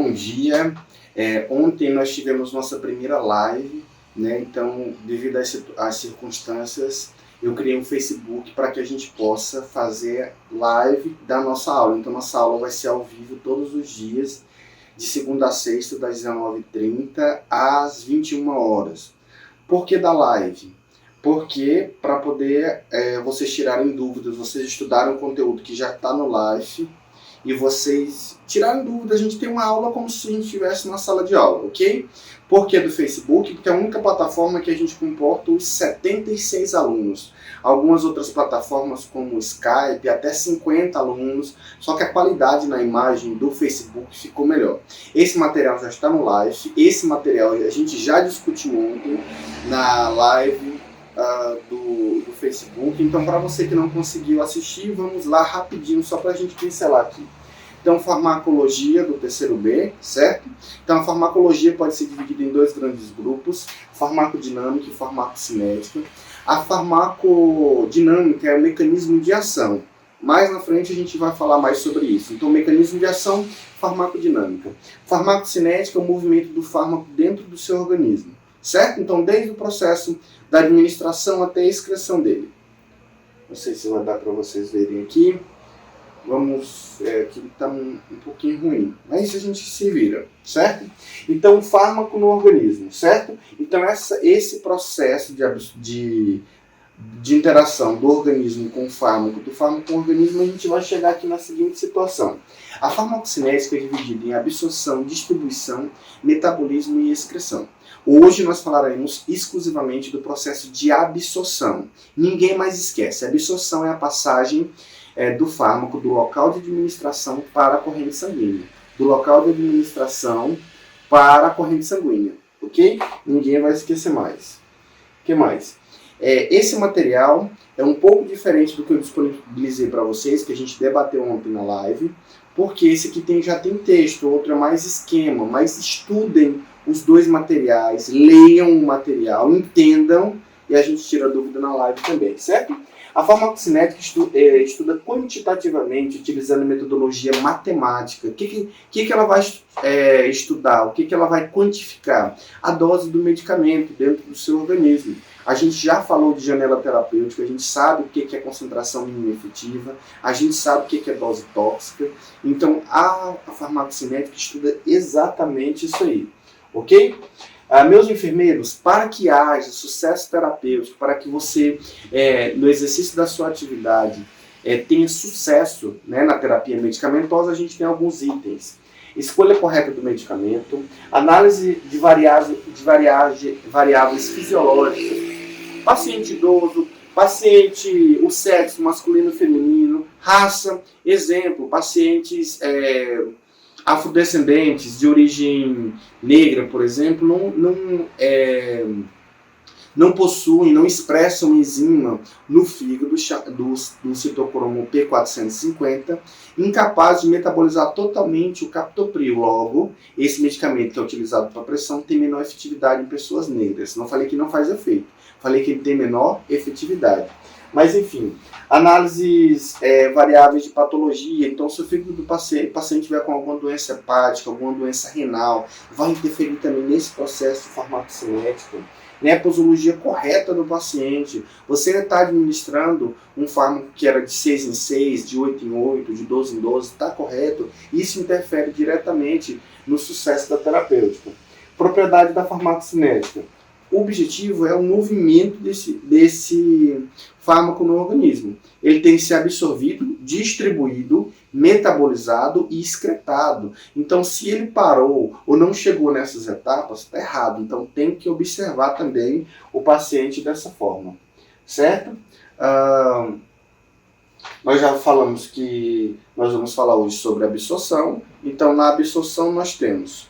bom dia. Ontem nós tivemos nossa primeira live, né? Então, devido às circunstâncias, eu criei um Facebook para que a gente possa fazer live da nossa aula. Então, nossa aula vai ser ao vivo todos os dias, de segunda a sexta, das 19h30 às 21 horas. Por que da live? Porque para poder vocês tirarem dúvidas, vocês estudarem o conteúdo que já está no live e vocês tirarem dúvidas, a gente tem uma aula como se a gente estivesse na sala de aula, ok? Por que do Facebook? Porque é a única plataforma que a gente comporta os 76 alunos. Algumas outras plataformas como o Skype, até 50 alunos, só que a qualidade na imagem do Facebook ficou melhor. Esse material já está no live, esse material a gente já discutiu ontem na live do Facebook. Então, para você que não conseguiu assistir, vamos lá rapidinho, só para a gente pincelar aqui. Então, farmacologia do terceiro B, certo? Então, a farmacologia pode ser dividida em dois grandes grupos, farmacodinâmica e farmacocinética. A farmacodinâmica é o mecanismo de ação. Mais na frente a gente vai falar mais sobre isso. Então, mecanismo de ação, farmacodinâmica. Farmacocinética é o movimento do fármaco dentro do seu organismo, certo? Então, desde o processo da administração até a excreção dele. Não sei se vai dar para vocês verem aqui. Vamos, aqui está um pouquinho ruim, mas a gente se vira, certo? Então, fármaco no organismo, certo? Então, esse processo de interação do organismo com o fármaco, do fármaco com o organismo, a gente vai chegar aqui na seguinte situação. A farmacocinética é dividida em absorção, distribuição, metabolismo e excreção. Hoje nós falaremos exclusivamente do processo de absorção. Ninguém mais esquece, a absorção é a passagem do fármaco do local de administração para a corrente sanguínea. Do local de administração para a corrente sanguínea, ok? Ninguém vai esquecer mais. O que mais? Esse material é um pouco diferente do que eu disponibilizei para vocês, que a gente debateu ontem na live, porque esse aqui já tem texto, o outro é mais esquema, mas estudem os dois materiais, leiam o material, entendam, e a gente tira dúvida na live também, certo? A farmacocinética estuda quantitativamente, utilizando metodologia matemática. O que ela vai estudar? O que ela vai quantificar? A dose do medicamento dentro do seu organismo. A gente já falou de janela terapêutica, a gente sabe o que é concentração mínima efetiva, a gente sabe o que é dose tóxica. Então, a farmacocinética estuda exatamente isso aí, ok? Meus enfermeiros, para que haja sucesso terapêutico, para que você, no exercício da sua atividade, tenha sucesso, né, na terapia medicamentosa, a gente tem alguns itens. Escolha correta do medicamento, análise de variáveis fisiológicas, paciente idoso, paciente, o sexo masculino e feminino, raça, exemplo, pacientes afrodescendentes de origem negra, por exemplo, não possuem, não expressam enzima no fígado do citocromo P450, incapaz de metabolizar totalmente o captopril. Logo, esse medicamento que é utilizado para pressão tem menor efetividade em pessoas negras. Não falei que não faz efeito, falei que ele tem menor efetividade. Mas, enfim, análises variáveis de patologia. Então, se o fígado do paciente tiver com alguma doença hepática, alguma doença renal, vai interferir também nesse processo farmacocinético. Né, a posologia correta do paciente. Você está administrando um fármaco que era de 6 em 6, de 8 em 8, de 12 em 12, está correto? Isso interfere diretamente no sucesso da terapêutica. Propriedade da farmacocinética. O objetivo é o movimento desse fármaco no organismo. Ele tem que ser absorvido, distribuído, metabolizado e excretado. Então, se ele parou ou não chegou nessas etapas, está errado. Então, tem que observar também o paciente dessa forma, certo? Nós já falamos que nós vamos falar hoje sobre absorção. Então, na absorção nós temos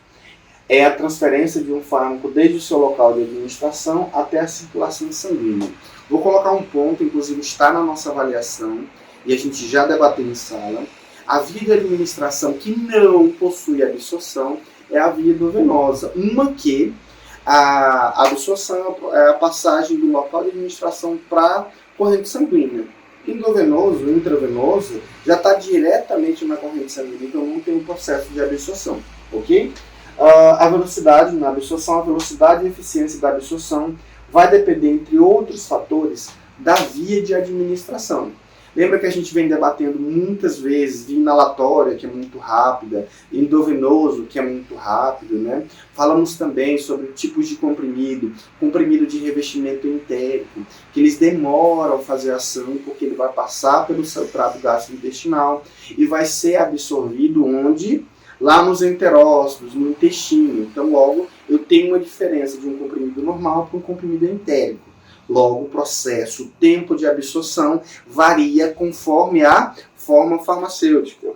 a transferência de um fármaco desde o seu local de administração até a circulação sanguínea. Vou colocar um ponto, inclusive está na nossa avaliação, e a gente já debateu em sala. A via de administração que não possui absorção é a via endovenosa. Uma que a absorção é a passagem do local de administração para a corrente sanguínea. Endovenoso, intravenoso, já está diretamente na corrente sanguínea, então não tem um processo de absorção, ok? A velocidade na absorção, a velocidade e a eficiência da absorção vai depender, entre outros fatores, da via de administração. Lembra que a gente vem debatendo muitas vezes via inalatória, que é muito rápida, endovenoso, que é muito rápido, né? Falamos também sobre tipos de comprimido, comprimido de revestimento entérico, que eles demoram a fazer ação porque ele vai passar pelo seu trato gastrointestinal e vai ser absorvido onde? Lá nos enterócitos, no intestino. Então, logo, eu tenho uma diferença de um comprimido normal para um comprimido entérico. Logo, o processo, o tempo de absorção varia conforme a forma farmacêutica.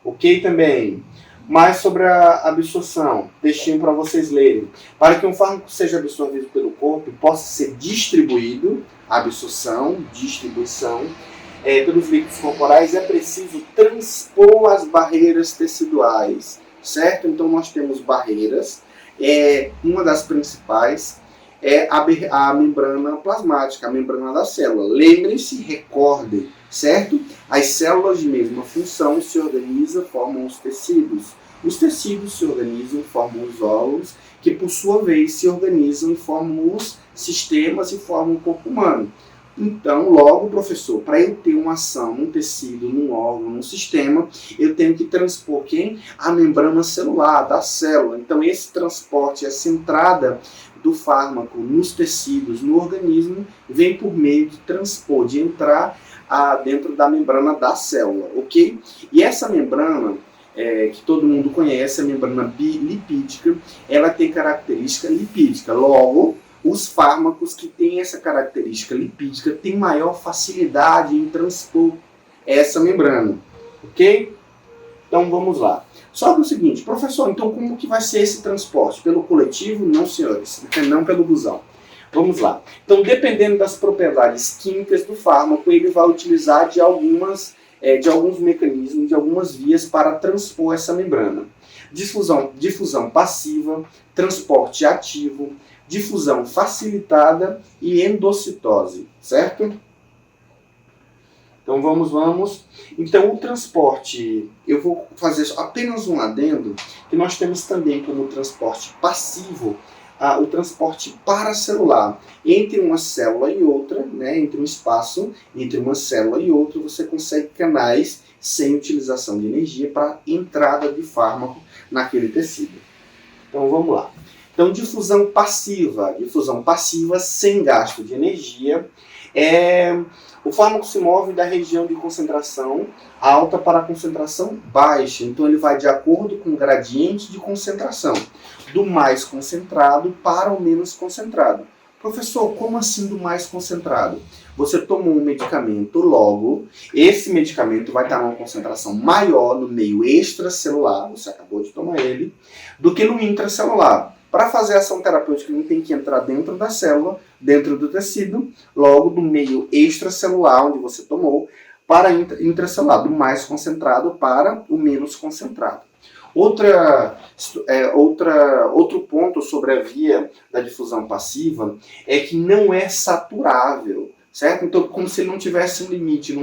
Ok também? Mais sobre a absorção, textinho para vocês lerem. Para que um fármaco seja absorvido pelo corpo e possa ser distribuído, absorção, distribuição, pelos líquidos corporais, é preciso transpor as barreiras teciduais, certo? Então, nós temos barreiras, uma das principais é a membrana plasmática, a membrana da célula. Lembrem-se, recordem, certo? As células de mesma função se organizam, formam os tecidos. Os tecidos se organizam, formam os órgãos, que por sua vez se organizam e formam os sistemas e formam o corpo humano. Então, logo, professor, para eu ter uma ação num tecido, num órgão, num sistema, eu tenho que transpor quem? A membrana celular, da célula. Então, esse transporte, essa entrada do fármaco nos tecidos, no organismo, vem por meio de transpor, de entrar dentro da membrana da célula, ok? E essa membrana, que todo mundo conhece, a membrana bilipídica, ela tem característica lipídica. Logo, os fármacos que têm essa característica lipídica têm maior facilidade em transpor essa membrana, ok? Então vamos lá. Só que é o seguinte, professor, então como que vai ser esse transporte? Pelo coletivo? Não, senhores, não pelo busão. Vamos lá. Então, dependendo das propriedades químicas do fármaco, ele vai utilizar de alguns mecanismos, de algumas vias para transpor essa membrana. Difusão passiva, transporte ativo, difusão facilitada e endocitose, certo? Então vamos. Então o transporte, eu vou fazer apenas um adendo, que nós temos também como transporte passivo, o transporte paracelular. Entre uma célula e outra, né, entre um espaço, entre uma célula e outra, você consegue canais sem utilização de energia para entrada de fármaco naquele tecido. Então vamos lá. Então difusão passiva sem gasto de energia. O fármaco se move da região de concentração alta para a concentração baixa. Então ele vai de acordo com o gradiente de concentração, do mais concentrado para o menos concentrado. Professor, como assim do mais concentrado? Você tomou um medicamento, logo, esse medicamento vai estar numa concentração maior no meio extracelular, você acabou de tomar ele, do que no intracelular. Para fazer a ação terapêutica, ele tem que entrar dentro da célula, dentro do tecido, logo do meio extracelular, onde você tomou, para intracelular, do mais concentrado para o menos concentrado. Outro ponto sobre a via da difusão passiva é que não é saturável, certo? Então, como se ele não tivesse um limite,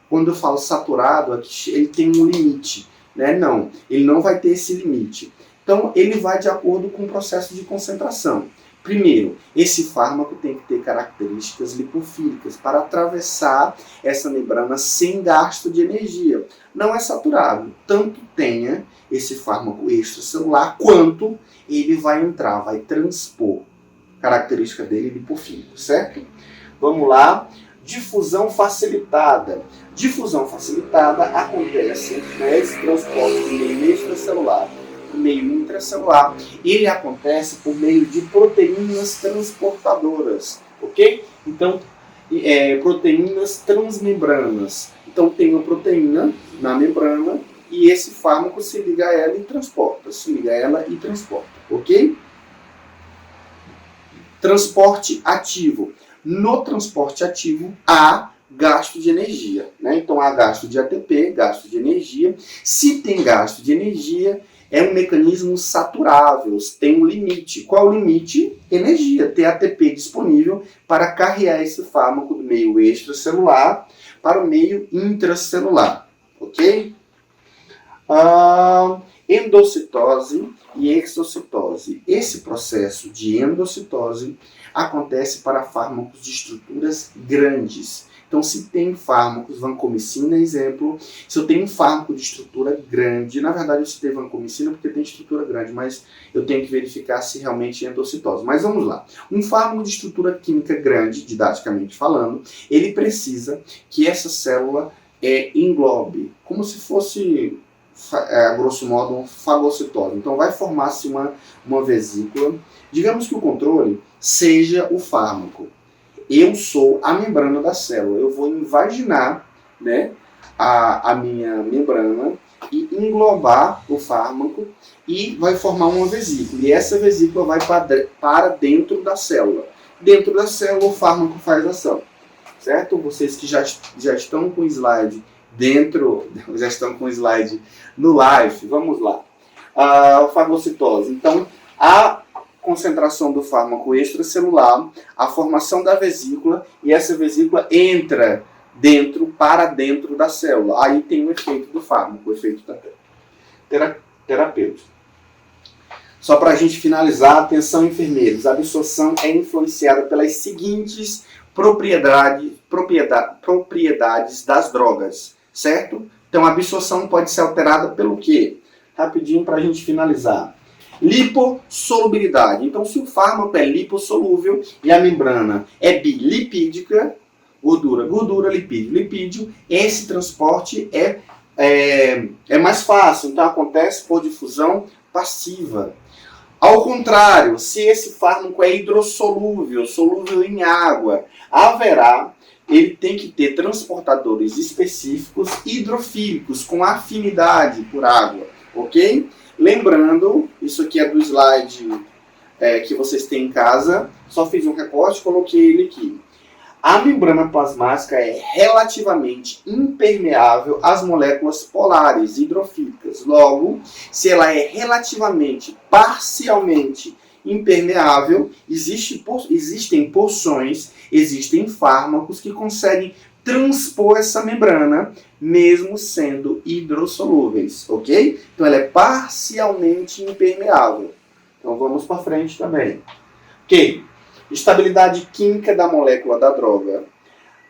quando eu falo saturado, ele tem um limite, né? Não, ele não vai ter esse limite. Então, ele vai de acordo com o processo de concentração. Primeiro, esse fármaco tem que ter características lipofílicas para atravessar essa membrana sem gasto de energia. Não é saturável. Tanto tenha esse fármaco extracelular, quanto ele vai entrar, vai transpor. Característica dele lipofílico, certo? Vamos lá. Difusão facilitada. Difusão facilitada acontece, né, esse transporte do meio extracelular meio intracelular, ele acontece por meio de proteínas transportadoras, ok? Então, proteínas transmembranas. Então, tem uma proteína na membrana e esse fármaco se liga a ela e transporta, ok? Transporte ativo. No transporte ativo, há gasto de energia, né? Então, há gasto de ATP, gasto de energia. Se tem gasto de energia, é um mecanismo saturável, tem um limite. Qual o limite? Energia, ter ATP disponível para carregar esse fármaco do meio extracelular para o meio intracelular, ok? Endocitose e exocitose. Esse processo de endocitose acontece para fármacos de estruturas grandes. Então, se tem fármacos, vancomicina, exemplo, se eu tenho um fármaco de estrutura grande, na verdade eu citei vancomicina porque tem estrutura grande, mas eu tenho que verificar se realmente é endocitose. Mas vamos lá. Um fármaco de estrutura química grande, didaticamente falando, ele precisa que essa célula englobe, como se fosse, a grosso modo, um fagocitose. Então vai formar-se uma vesícula. Digamos que o controle seja o fármaco. Eu sou a membrana da célula. Eu vou invaginar, né, a minha membrana e englobar o fármaco e vai formar uma vesícula. E essa vesícula vai para dentro da célula. Dentro da célula o fármaco faz ação. Certo? Vocês que já estão com o slide já estão com o slide no live, vamos lá. A fagocitose. Então, a concentração do fármaco extracelular, a formação da vesícula, e essa vesícula entra para dentro da célula. Aí tem o efeito do fármaco, o efeito terapêutico. Só para a gente finalizar, atenção enfermeiros, a absorção é influenciada pelas seguintes propriedades das drogas, certo? Então a absorção pode ser alterada pelo quê? Rapidinho para a gente finalizar. Lipossolubilidade. Então, se o fármaco é lipossolúvel e a membrana é bilipídica, gordura, lipídio, esse transporte é mais fácil. Então, acontece por difusão passiva. Ao contrário, se esse fármaco é hidrossolúvel, solúvel em água, ele tem que ter transportadores específicos hidrofílicos, com afinidade por água, ok? Lembrando, isso aqui é do slide que vocês têm em casa, só fiz um recorte e coloquei ele aqui. A membrana plasmática é relativamente impermeável às moléculas polares hidrofílicas. Logo, se ela é relativamente, parcialmente impermeável, existem porções, existem fármacos que conseguem transpor essa membrana, mesmo sendo hidrossolúveis, ok? Então ela é parcialmente impermeável. Então vamos para frente também. Ok. Estabilidade química da molécula da droga.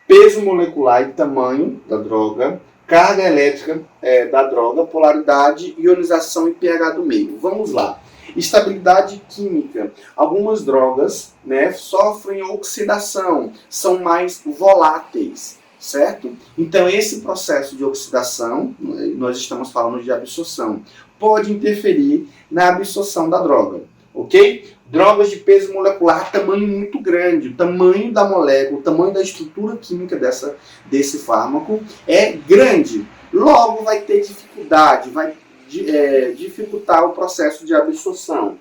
Peso molecular e tamanho da droga. Carga elétrica da droga. Polaridade, ionização e pH do meio. Vamos lá. Estabilidade química. Algumas drogas, né, sofrem oxidação, são mais voláteis, certo? Então esse processo de oxidação, nós estamos falando de absorção, pode interferir na absorção da droga, ok? Drogas de peso molecular, tamanho muito grande, o tamanho da molécula, o tamanho da estrutura química desse fármaco é grande, logo vai ter dificuldade, vai dificultar o processo de absorção.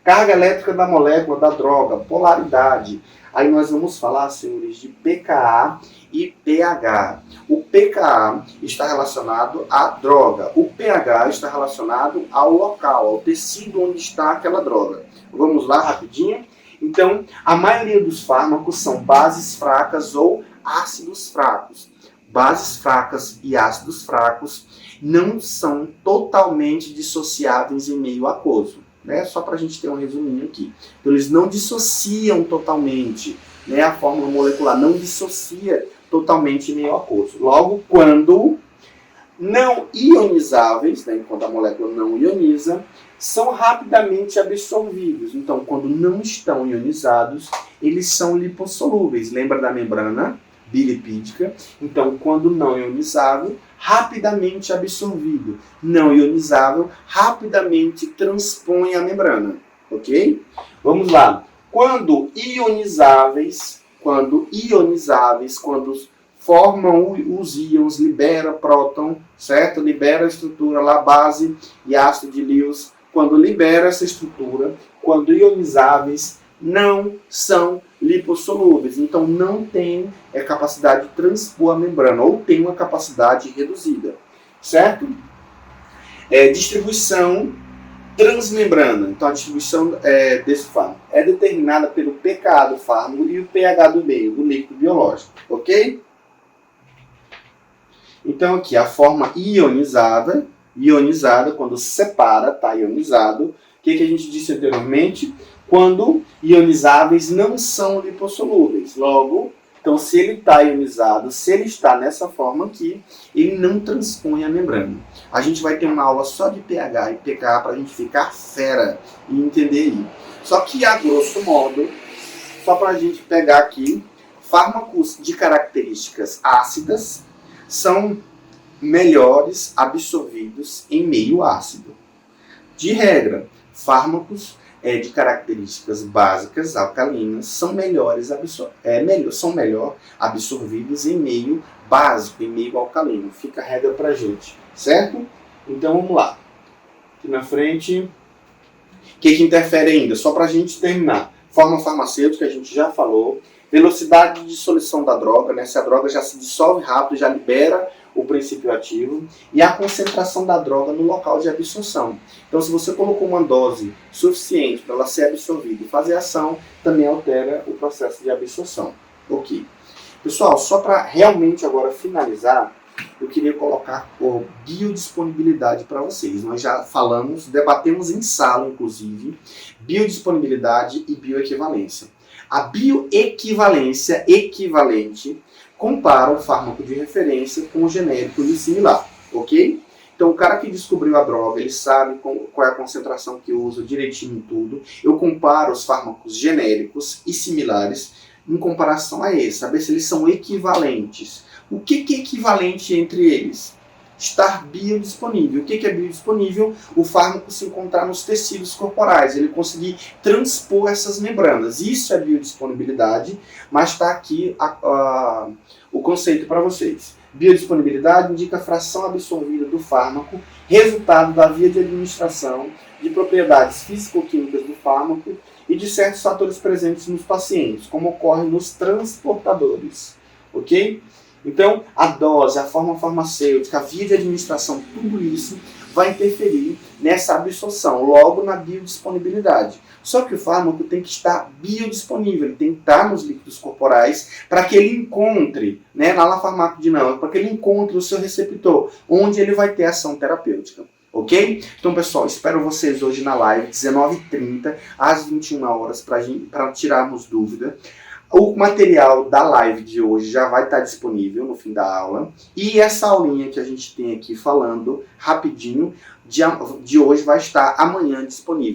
Carga elétrica da molécula da droga, polaridade. Aí nós vamos falar, senhores, de pKa e pH. O pKa está relacionado à droga. O pH está relacionado ao local, ao tecido onde está aquela droga. Vamos lá rapidinho? Então, a maioria dos fármacos são bases fracas ou ácidos fracos. Bases fracas e ácidos fracos não são totalmente dissociáveis em meio aquoso. Né? Só para a gente ter um resuminho aqui. Então, eles não dissociam totalmente. Né? A fórmula molecular não dissocia totalmente em meio aquoso. Logo, quando não ionizáveis, né? Enquanto a molécula não ioniza, são rapidamente absorvidos. Então, quando não estão ionizados, eles são lipossolúveis. Lembra da membrana bilipídica? Então, quando não ionizável, rapidamente absorvido. Não ionizável, rapidamente transpõe a membrana. Ok? Vamos lá. Quando ionizáveis, quando formam os íons, libera próton, certo? Libera a estrutura lá, base e ácido de Lewis. Quando libera essa estrutura, quando ionizáveis, não são lipossolúveis. Então, não tem capacidade de transpor a membrana, ou tem uma capacidade reduzida, certo? Distribuição transmembrana. Então a distribuição desse fármaco é determinada pelo pKa do fármaco e o pH do meio, do líquido biológico, ok? Então aqui a forma ionizada, quando separa, está ionizado. O que a gente disse anteriormente? Quando ionizáveis não são lipossolúveis. Logo, então se ele está ionizado, se ele está nessa forma aqui, ele não transpõe a membrana. A gente vai ter uma aula só de pH e pKa para a gente ficar fera e entender aí. Só que a grosso modo, só para a gente pegar aqui, fármacos de características ácidas são melhores absorvidos em meio ácido. De regra, fármacos de características básicas alcalinas são melhor absorvidos em meio básico, em meio alcalino. Fica a regra pra gente, certo? Então vamos lá. Aqui na frente, o que interfere ainda? Só pra gente terminar. Forma farmacêutica, a gente já falou. Velocidade de dissolução da droga, né? Se a droga já se dissolve rápido, já libera o princípio ativo, e a concentração da droga no local de absorção. Então, se você colocou uma dose suficiente para ela ser absorvida e fazer ação, também altera o processo de absorção. Ok. Pessoal, só para realmente agora finalizar, eu queria colocar a biodisponibilidade para vocês. Nós já falamos, debatemos em sala, inclusive, biodisponibilidade e bioequivalência. A bioequivalência equivalente compara o fármaco de referência com o genérico e similar, ok? Então o cara que descobriu a droga, ele sabe qual é a concentração que usa direitinho em tudo. Eu comparo os fármacos genéricos e similares em comparação a esse, saber se eles são equivalentes. O que é equivalente entre eles? Estar biodisponível. O que é biodisponível? O fármaco se encontrar nos tecidos corporais, ele conseguir transpor essas membranas. Isso é biodisponibilidade, mas está aqui o conceito para vocês. Biodisponibilidade indica a fração absorvida do fármaco, resultado da via de administração, de propriedades físico-químicas do fármaco e de certos fatores presentes nos pacientes, como ocorre nos transportadores. Ok? Então, a dose, a forma farmacêutica, a via de administração, tudo isso vai interferir nessa absorção, logo na biodisponibilidade. Só que o fármaco tem que estar biodisponível, ele tem que estar nos líquidos corporais para que ele encontre, né, na farmacodinâmica, para que ele encontre o seu receptor, onde ele vai ter ação terapêutica. Ok? Então, pessoal, espero vocês hoje na live, 19h30 às 21 horas, para tirarmos dúvida. O material da live de hoje já vai estar disponível no fim da aula. E essa aulinha que a gente tem aqui falando rapidinho de hoje vai estar amanhã disponível.